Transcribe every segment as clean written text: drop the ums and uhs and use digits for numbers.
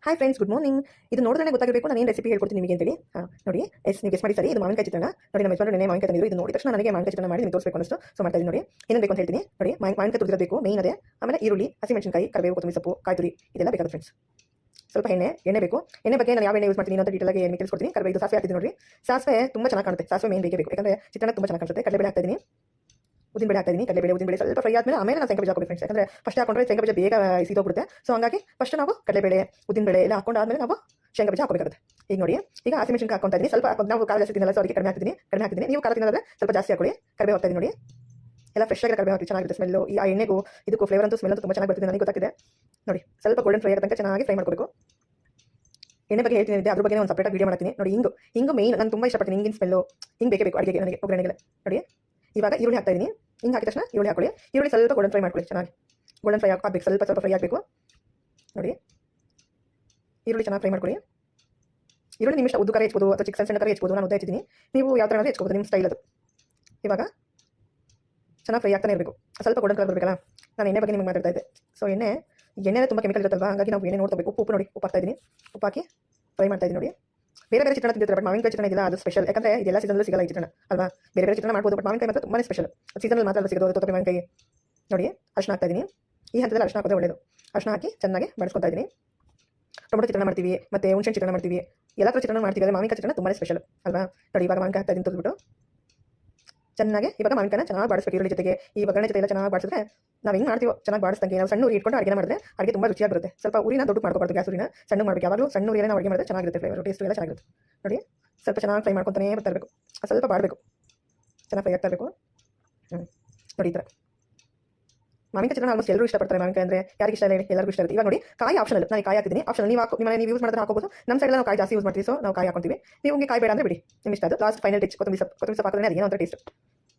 Hi friends, good morning. ಇದು ನೋಡಿದ್ರೆ ಗೊತ್ತಾಗಬೇಕು ನಾನು ಏನು ರೆಸಿಪಿ ಹೇಳ್ಕೊಡ್ತೀನಿ ನಿಮಗೆ ಅಂತೇಳಿ. ನೋಡಿ, ನೀವು ಗೆಸ್ ಮಾಡಿ ಸರಿ. ಇದು ಮಾವಿನಕಾಯಿ ಚಿತ್ರಾನ್ನ. ನೋಡಿ, ನಮ್ಮ ಯಜಮಾನರು ನೆನೆ ಮಾವಿನಕಾಯಿ ತಂದಿದ್ರು. ಇದು ನೋಡಿದ ತಕ್ಷಣ ನನಗೆ ಮಾವಿನಕಾಯಿ ಚಿತ್ರಾನ್ನ ಮಾಡಿ ನಿಮಗೆ ತೋರಿಸಬೇಕು ಅನ್ನಿಸ್ತು. ಸೊ ಮಾಡ್ತಾ ಇದ್ದೀನಿ. ನೋಡಿ, ಏನೇನು ಬೇಕು ಅಂತ ಹೇಳ್ತೀನಿ. ನೋಡಿ, ಮಾವಿನಕಾಯಿ ತುರಿದಿರಬೇಕು, ಮೇನ್ ಅದೇ. ಆಮೇಲೆ ಈರುಳ್ಳಿ, ಹಸಿಮೆಣಸಿನಕಾಯಿ, ಕರಿಬೇವು, ಕೊತ್ತಂಬರಿ ಸೊಪ್ಪು, ಕಾಯಿ ತುರಿ ಇದೆಲ್ಲ ಬೇಕಾಗುತ್ತೆ ಫ್ರೆಂಡ್ಸ್. ಸ್ವಲ್ಪ ಎಣ್ಣೆ ಬೇಕು. ಎಣ್ಣೆ ಬಗ್ಗೆ ನಾನು ಯಾವ ಎಣ್ಣೆ ಯೂಸ್ ಮಾಡ್ತೀನಿ ಅಂತ ಡೀಟೇಲ್ ಆಗಿ ನಿಮಗೆ ತಿಳಿಸ್ಕೊಡ್ತೀನಿ. ಕರಿಬೇವು, ಸಾಸಿವೆ ಹಾಕ್ತೀನಿ. ನೋಡಿ, ಸಾಸಿವೆ ತುಂಬ ಚೆನ್ನಾಗಿ ಕಾಣುತ್ತೆ. ಸಾಸಿವೆ ಮೇನ್ ಬೇಕೇ ಬೇಕು, ಯಾಕಂದರೆ ಚಿತ್ರಾನ್ನ ತುಂಬ ಚೆನ್ನಾಗಿ ಕಾಣುತ್ತೆ. ಕಡಲೆಬೇಳೆ ಹಾಕ್ತಾ ಇದ್ದೀನಿ, ಉದ್ದಿನಬೇಳೆ ಹಾಕ್ತಾ ಇದ್ದೀನಿ. ಕಡಲೆಬೇಳೆ, ಉದ್ದಿನಬೇಳೆ ಸ್ವಲ್ಪ ಫ್ರೈ ಆದಮೇಲೆ ನಾನು ಶೇಂಗಾ ಬೀಜ ಹಾಕಬೇಕು ಫ್ರೆಂಡ್ಸ್. ಯಾಕಂದರೆ ಫಸ್ಟ್ ಹಾಕೊಂಡ್ರೆ ಶೇಂಗಾ ಬೀಜ ಬೇಗ ಸೀದೋಗ್ಬಿಡುತ್ತೆ. ಸೊ ಹಂಗಾಗಿ ಫಸ್ಟ್ ನಾವು ಕಡಲೆಬೇಳೆ, ಉದ್ದಿನಬೇಳೆ ಎಲ್ಲ ಹಾಕೊಂಡಾದ್ಮೇಲೆ ನಾವು ಶೇಂಗಾ ಬೀಜ ಹಾಕಬೇಕಾಗುತ್ತೆ. ಈಗ ನೋಡಿ, ಈಗ ಹಸಿಮೆಣಸಿನಕಾಯಿ ಹಾಕ್ತಾ ಇದ್ದೀನಿ. ಸ್ವಲ್ಪ ನಾವು ಖಾರ ಜಾಸ್ತಿ ತಿನ್ನಲ್ಲ, ಸೊ ಅದಕ್ಕೆ ಕಡಿಮೆ ಹಾಕ್ತಿದ್ದೀನಿ. ನೀವು ಖಾರ ತಿನ್ನೋದ್ರೆ ಸ್ವಲ್ಪ ಜಾಸ್ತಿ ಹಾಕೊಳ್ಳಿ. ಕರಿಬೇವು ಹಾಕ್ತಾ ಇದ್ದೀನಿ. ನೋಡಿ, ಎಲ್ಲ ಫ್ರೆಶ್ ಆಗಿ ಕರಿಬೇವು ಹಾಕಿ ಚೆನ್ನಾಗಿರುತ್ತೆ ಸ್ಮೆಲ್ಲು. ಈ ಎಣ್ಣೆಗೂ ಇದಕ್ಕೂ ಫ್ಲೇವರ್ ಅಂತೂ ಸ್ಮೆಲ್ ಅಂತೂ ತುಂಬ ಚೆನ್ನಾಗಿ ಬರ್ತಿದೆ, ನನಗೆ ಗೊತ್ತಾಗಿದೆ. ನೋಡಿ, ಸ್ವಲ್ಪ ಗೋಲ್ಡನ್ ಫ್ರೈ ಆಗೋ ತನಕ ಚೆನ್ನಾಗಿ ಫ್ರೈ ಮಾಡ್ಕೋಬೇಕು. ಎಣ್ಣೆ ಬಗ್ಗೆ ಹೇಳ್ತೀನಿ, ಅದ್ರ ಬಗ್ಗೆ ಒಂದು ಸಪ್ರೇಟಾಗಿ ವೀಡಿಯೋ ಮಾಡ್ತೀನಿ. ನೋಡಿ, ಹಿಂಗು ಮೇನ್ ನಾನು ತುಂಬ ಇಷ್ಟಪಡ್ತೀನಿ. ಹಿಂಗಿನ ಸ್ಮೆಲ್ಲು ಹಿಂಗೆ ಬೇಕೇ ಬೇಕು ಅಡುಗೆಗೆ, ನನಗೆ ಒಗ್ಗರಣೆಗೆ. ನೋಡಿ, ಇವಾಗ ಈರುಳ್ಳಿ ಹಾಕ್ತಾ ಇದ್ದೀನಿ. ಹಿಂಗೆ ಹಾಕಿದ ತಕ್ಷಣ ಈರುಳ್ಳಿ ಹಾಕೊಳ್ಳಿ. ಈರುಳ್ಳಿ ಸ್ವಲ್ಪ ಗೋಲ್ಡನ್ ಫ್ರೈ ಮಾಡ್ಕೊಳ್ಳಿ, ಚೆನ್ನಾಗಿ ಗೋಲ್ಡನ್ ಫ್ರೈ ಆಗಬೇಕು. ಸ್ವಲ್ಪ ಫ್ರೈ ಆಗಬೇಕು. ನೋಡಿ, ಈರುಳ್ಳಿ ಚೆನ್ನಾಗಿ ಫ್ರೈ ಮಾಡ್ಕೊಳ್ಳಿ. ಈರುಳ್ಳಿ ನಿಮ್ಮ ಇಷ್ಟ, ಉದ್ದು ಕರೆ ಹೆಚ್ಚಬಹುದು ಅಥವಾ ಸಣ್ಣ ಕರೆ ಹೆಚ್ಚಬಹುದು. ನಾನು ಉದ್ದ ಹೆಚ್ಚಿದ್ದೀನಿ, ನೀವು ಯಾವ ಥರ ಹೆಚ್ಚಬಹುದು, ನಿಮ್ಮ ಸ್ಟೈಲ್ ಅದು. ಇವಾಗ ಚೆನ್ನಾಗಿ ಫ್ರೈ ಆಗ್ತಾನೆ ಇರಬೇಕು. ಸ್ವಲ್ಪ ಗೋಲ್ಡನ್ ಕಲರ್ ಬರಬೇಕಲ್ಲ. ನಾನು ಎಣ್ಣೆ ಬಗ್ಗೆ ನಿಮಗೆ ಮಾತಾಡ್ತಾ ಇದ್ದೆ. ಸೊ ಎಣ್ಣೆ ತುಂಬ ಕೆಮಿಕಲ್ ಇರುತ್ತಲ್ವ, ಹಾಗಾಗಿ ನಾವು ಎಣ್ಣೆ ನೋಡ್ಕೋಬೇಕು. ಉಪ್ಪು ನೋಡಿ, ಉಪ್ಪು ಹಾಕ್ತಾ ಇದ್ದೀನಿ. ಉಪ್ಪು ಹಾಕಿ ಫ್ರೈ ಮಾಡ್ತಾ ಇದ್ದೀನಿ. ನೋಡಿ, ಬೇರೆ ಚಿತ್ರಾನ್ನ ತಿಂತಿರ್ತಾರೆ, ಬಟ್ ಮಾವಿನಕಾಯಿ ಚಿತ್ರಾನ್ನ ಇದೆಲ್ಲ ಅದು ಸ್ಪೆಷಲ್. ಯಾಕಂದರೆ ಇದೆಲ್ಲ ಸೀಸನಲ್ಲಿ ಸಿಗಲ್ಲ ಈ ಚಿತ್ರಾನ್ನ ಅಲ್ವಾ. ಬೇರೆ ಚಿತ್ರಾನ್ನ ಮಾಡ್ಬೋದು, ಬಟ್ ಮಾವಿನಕಾಯಿ ಮಾತ್ರ ತುಂಬಾ ಸ್ಪೆಷಲ್. ಸೀಸನಲ್ಲಿ ಮಾತ್ರ ಸಿಗೋದು ತೋಟದ ಮಾವಿನಕಾಯಿ. ನೋಡಿ, ಅರಿಶಿನ ಹಾಕ್ತಾ ಇದ್ದೀನಿ. ಈ ಹಂತದಲ್ಲಿ ಅರಿಶಿನ ಹಾಕೋದೇ ಒಳ್ಳೆಯದು. ಅರಿಶಿನ ಹಾಕಿ ಚೆನ್ನಾಗಿ ಬಳಸ್ಕೊತಾ ಇದ್ದೀನಿ. ಟೊಮೊಟೊ ಚಿತ್ರಾನ್ನ ಮಾಡ್ತೀವಿ, ಮತ್ತು ಹುಣಸೆ ಚಿತ್ರಾನ್ನ ಮಾಡ್ತೀವಿ, ಎಲ್ಲ ಥರ ಚಿತ್ರಾನ್ನ ಮಾಡ್ತೀವಿ. ಆದರೆ ಮಾವಿನಕಾಯಿ ಚಿತ್ರಾನ್ನ ತುಂಬಾ ಸ್ಪೆಷಲ್ ಅಲ್ವಾ. ನೋಡಿ, ಇವಾಗ ಮಾವಿನಕಾಯಿ ಹಾಕ್ತಾ ಇದ್ದೀನಿ ತೊಳೆದ್ಬಿಟ್ಟು ಚೆನ್ನಾಗಿ. ಇವಾಗ ಮಾವಿನಕಾಯಿನ ಚೆನ್ನಾಗಿ ಬಾಡಿಸ್ಬೇಕು. ಈರುಳ್ಳಿ ಜೊತೆಗೆ ಈ ಒಗ್ಗರಣೆ ಜೊತೆ ಎಲ್ಲ ಚೆನ್ನಾಗಿ ಬಾಡಿಸಿದ್ರೆ ನಾವು ಹೆಂಗೆ ಮಾಡ್ತೀವೋ ಚೆನ್ನಾಗಿ ಬಾಡಿಸ್ದಂಗೆ. ನಾವು ಸಣ್ಣ ಉರಿ ಇಟ್ಕೊಂಡು ಅಡುಗೆ ಮಾಡಿದ್ರೆ ಅಡುಗೆ ತುಂಬ ರುಚಿಯಾಗಿ ಬರುತ್ತೆ. ಸ್ವಲ್ಪ ಉರಿನ ದೊಡ್ಡ ಮಾಡ್ಕೊಬಾರ್ದು, ಗ್ಯಾಸ್ ಉರಿನ ಸಣ್ಣ ಮಾಡಬೇಕು. ಯಾವಾಗಲೂ ಸಣ್ಣ ಉರಿಯಲ್ಲಿ ನಾವು ಅಡುಗೆ ಮಾಡಿದ್ರೆ ಚೆನ್ನಾಗಿರುತ್ತೆ, ಫ್ಲೇವರ್ ಟೇಸ್ಟ್ ಎಲ್ಲ ಚೆನ್ನಾಗಿರುತ್ತೆ. ನೋಡಿ, ಸ್ವಲ್ಪ ಚೆನ್ನಾಗಿ ಫ್ರೈ ಮಾಡ್ಕೊತಾನೆ ಬರ್ತಾಯಿರಬೇಕು. ಸ್ವಲ್ಪ ಬಾಡಬೇಕು, ಚೆನ್ನಾಗಿ ಫ್ರೈ ಆಗ್ತಾ ಇರಬೇಕು. ನೋಡಿ, ಈ ಥರ ಮಾವಿನಕಾಯಿ ಚಿತ್ರಾನ್ನ ಆಲ್ಮೋಸ್ಟ್ ಎಲ್ಲರೂ ಇಷ್ಟಪಡ್ತಾರೆ. ಮಾವಿನಕಾಯಿ ಅಂದರೆ ಯಾರಿಗೆ ಇಷ್ಟ ಇಲ್ಲ ಹೇಳಿ, ಎಲ್ಲರಿಗೂ ಇಷ್ಟ ಇರುತ್ತೆ. ಇವಾಗ ನೋಡಿ, ಕಾಯಿ ಆಪ್ಷನಲ್. ನಾನು ಕಾಯಿ ಹಾಕ್ತಿದ್ದೀನಿ, ಆಪ್ಷನಲ್. ನೀವು ಯೂಸ್ ಮಾಡಿದ್ರೆ ಹಾಕೋಬೋದು. ನಮ್ಮ ಸೈಡಲ್ಲಿ ನಾವು ಕಾಯಿ ಜಾಸ್ತಿ ಯೂಸ್ ಮಾಡ್ತೀವಿ, ಸೊ ನಾವು ಕಾಯಿ ಹಾಕೊತೀವಿ. ನೀವು ಕಾಯಿ ಬೇಡ ಅಂದರೆ ಬಿಡಿ, ನಿಮ್ಮ ಇಷ್ಟ. ಅದು ಲಾಸ್ಟ್ ಫೈನಲ್ ಟಚ್. ಕೊತ್ತಂಬರಿ ಸೊಪ್ಪು ಹಾಕಿದ್ರೆ ಅದೇನೋ ಒಂಥರ ಟೇಸ್ಟ್.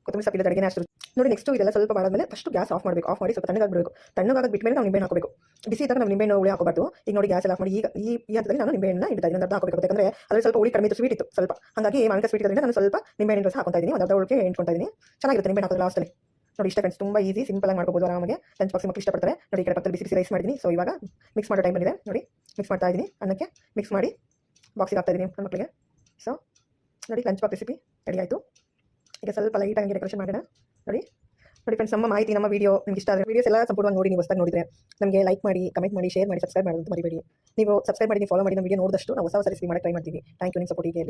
ಕೊತ್ತಂಬರಿ ಸೊಪ್ಪು ಇಲ್ಲದ ಅಡುಗೆ ಅಷ್ಟು. ನೋಡಿ, ನೆಕ್ಸ್ಟ್ ಇದೆಲ್ಲ ಸ್ವಲ್ಪ ಬಾಡಾದ್ಮೇಲೆ ಫಸ್ಟ್ ಗ್ಯಾಸ್ ಆಫ್ ಮಾಡಬೇಕು. ಆಫ್ ಮಾಡಿ ಸ್ವಲ್ಪ ತಣ್ಣಗಾಗಬೇಕು. ತಣ್ಣಗಾಗ ಬಿಟ್ಟಮೇಲೆ ನಾವು ನಿಂಬೆಹಣ್ಣು ಹಾಕಬೇಕು. ಬಿಸಿ ಇದ್ದಾಗ ನಾವು ನಿಂಬೆಹಣ್ಣು ಹುಳಿ ಹಾಕೋಬಾರ್ದು. ಈಗ ನೋಡಿ, ಗ್ಯಾಸ್ ಎಲ್ಲ ಆಫ್ ಮಾಡಿ ಈ ಹಂತದಲ್ಲಿ ನಾನು ನಿಂಬೆಹಣ್ಣು ಇಡ್ತಾ ಇದ್ದೀನಿ. ಒಂದು ಹಾಕಬೇಕು, ಯಾಕಂದರೆ ಅದರಲ್ಲಿ ಸ್ವಲ್ಪ ಹುಳಿ ಕಡಿಮೆ ಇತ್ತು, ಸ್ವೀಟ್ ಇತ್ತು ಸ್ವಲ್ಪ. ಹಾಗಾಗಿ ಮಾವಿನಕಾಯಿ ಸ್ವೀಟ್ ಇರೋದ್ರಿಂದ ನಾನು ಸ್ವಲ್ಪ ನಿಂಬೆಹಣ್ಣಿನ ರಸ ಹಾಕ್ತಾ ಇದ್ದೀನಿ. ಒಂದು ಅರ್ಧ ಒಳಗೆ ಎಂಟ್ಕೊತಾ ಇದ್ದೀನಿ. ಚೆನ್ನಾಗಿರುತ್ತೆ ನಿಂಬೆಹಣ್ಣು ಹಾಕೋದು ಲಾಸ್ಟಲ್ಲಿ. ನೋಡಿ, ಇಷ್ಟ ಫ್ರೆಂಡ್ಸ್, ತುಂಬ ಈಸಿ, ಸಿಂಪಲ್ ಆಗಿ ಮಾಡ್ಕೋಬೋದು ಆರಾಮಾಗಿ. ಲಂಚ್ ಬಾಕ್ಸ್ ಮಕ್ಕಳು ಇಷ್ಟಪಡ್ತಾರೆ. ನೋಡಿ, ಈ ಕಡೆ ಪಕ್ಕದಲ್ಲಿ ಬಿಸಿ ರೈಸ್ ಮಾಡಿದ್ದೀನಿ. ಸೊ ಇವಾಗ ಮಿಕ್ಸ್ ಮಾಡೋ ಟೈಮ್ ಬಂದಿದೆ. ನೋಡಿ, ಮಿಕ್ಸ್ ಮಾಡ್ತಾ ಇದ್ದೀನಿ. ಅನ್ನಕ್ಕೆ ಮಿಕ್ಸ್ ಮಾಡಿ ಬಾಕ್ಸಿಗೆ ಹಾಕ್ತಾ ಇದ್ದೀನಿ ನನ್ನ ಮಕ್ಕಳಿಗೆ. ಸೊ ನೋಡಿ, ಲಂಚ್ ಬಾಕ್ಸ್ ರೆಸಿಪಿ ರೆಡಿ ಆಯಿತು. ಈಗ ಸ್ವಲ್ಪ ಲೈಟಾಗಿ ಡೆಕೋರೇಷನ್ ಮಾಡೋಣ. ನೋಡಿ ಫ್ರೆಂಡ್ಸ್, ನಮ್ಮ ಮಾಹಿತಿ, ನಮ್ಮ ವೀಡಿಯೋ ನಿಮ್ಗೆ ಇಷ್ಟ ಆದರೆ ವೀಡಿಯೋಸ್ ಎಲ್ಲ ಸಂಪೂರ್ಣವಾಗಿ ನೋಡಿ, ನೀವು ಹೊಸದಾಗಿ ನೋಡಿದರೆ ನಮಗೆ ಲೈಕ್ ಮಾಡಿ, ಕಮೆಂಟ್ ಮಾಡಿ, ಶೇರ್ ಮಾಡಿ, ಸಬ್ಸ್ಕ್ರೈಬ್ ಮಾಡೋದು ಮರಿಬೇಡಿ. ನೀವು ಸಬ್ಸ್ಕ್ರೈಬ್ ಮಾಡಿ, ನೀವು ಫಾಲೋ ಮಾಡಿ, ನಮ್ಮ ವೀಡಿಯೋ ನೋಡಿದಷ್ಟು ನಾವು ಹೊಸ ರೆಸಿಪಿ ಮಾಡಿ ಟ್ರೈ ಮಾಡ್ತೀವಿ. ಥ್ಯಾಂಕ್ ಯು, ನಿಮ್ಮ ಸಪೋರ್ಟ್ ಹೀಗೆ.